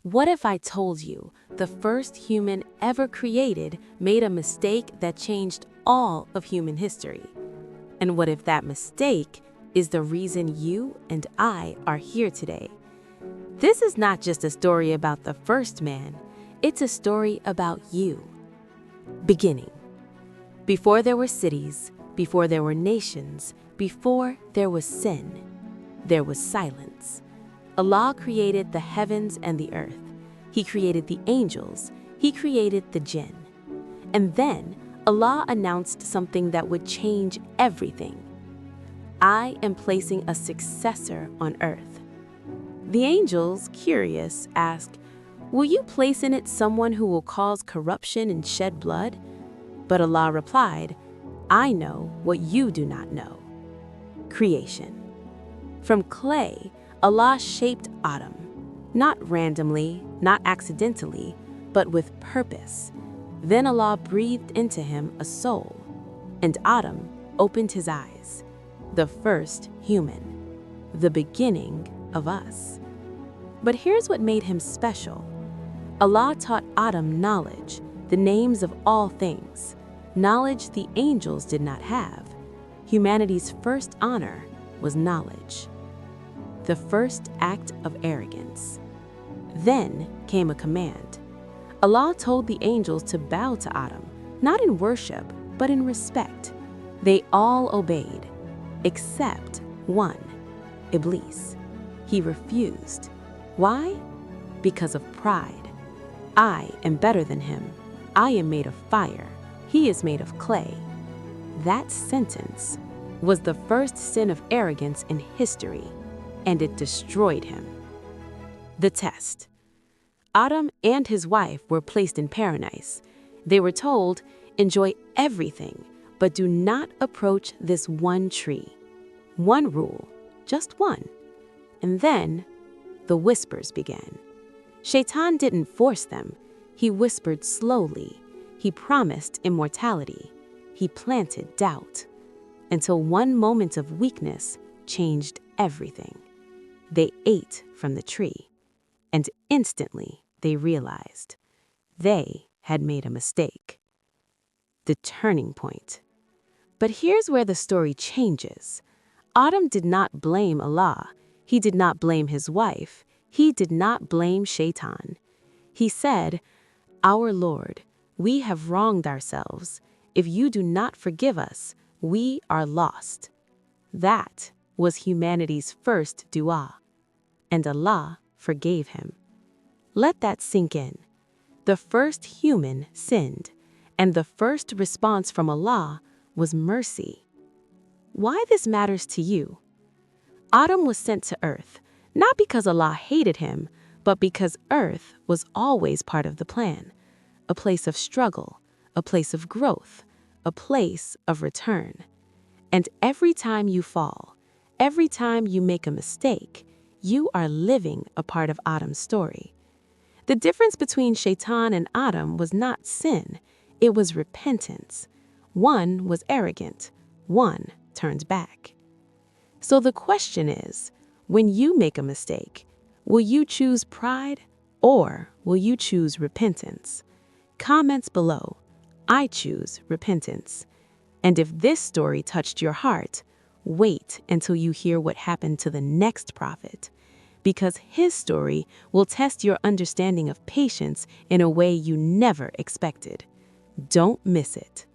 What if I told you the first human ever created made a mistake that changed all of human history? And what if that mistake is the reason you and I are here today? This is not just a story about the first man, it's a story about you. Beginning. Before there were cities, before there were nations, before there was sin, there was silence. Allah created the heavens and the earth. He created the angels. He created the jinn. And then Allah announced something that would change everything. I am placing a successor on earth. The angels, curious, asked, "Will you place in it someone who will cause corruption and shed blood?" But Allah replied, "I know what you do not know." Creation. From clay, Allah shaped Adam, not randomly, not accidentally, but with purpose. Then Allah breathed into him a soul, and Adam opened his eyes, the first human, the beginning of us. But here's what made him special. Allah taught Adam knowledge, the names of all things, knowledge the angels did not have. Humanity's first honor was knowledge. The first act of arrogance. Then came a command. Allah told the angels to bow to Adam, not in worship, but in respect. They all obeyed, except one, Iblis. He refused. Why? Because of pride. I am better than him. I am made of fire. He is made of clay. That sentence was the first sin of arrogance in history, and it destroyed him. The test. Adam and his wife were placed in paradise. They were told, "Enjoy everything, but do not approach this one tree." One rule, just one. And then the whispers began. Shaitan didn't force them. He whispered slowly. He promised immortality. He planted doubt. Until one moment of weakness changed everything. They ate from the tree, and instantly they realized they had made a mistake. The turning point. But here's where the story changes. Adam did not blame Allah. He did not blame his wife. He did not blame Shaitan. He said, "Our Lord, we have wronged ourselves. If you do not forgive us, we are lost." That was humanity's first dua, and Allah forgave him. Let that sink in. The first human sinned, and the first response from Allah was mercy. Why this matters to you? Adam was sent to earth, not because Allah hated him, but because earth was always part of the plan. A place of struggle, a place of growth, a place of return. And every time you fall, every time you make a mistake, you are living a part of Adam's story. The difference between Shaitan and Adam was not sin, it was repentance. One was arrogant, one turned back. So the question is, when you make a mistake, will you choose pride or will you choose repentance? Comments below. I choose repentance. And if this story touched your heart, wait until you hear what happened to the next prophet, because his story will test your understanding of patience in a way you never expected. Don't miss it.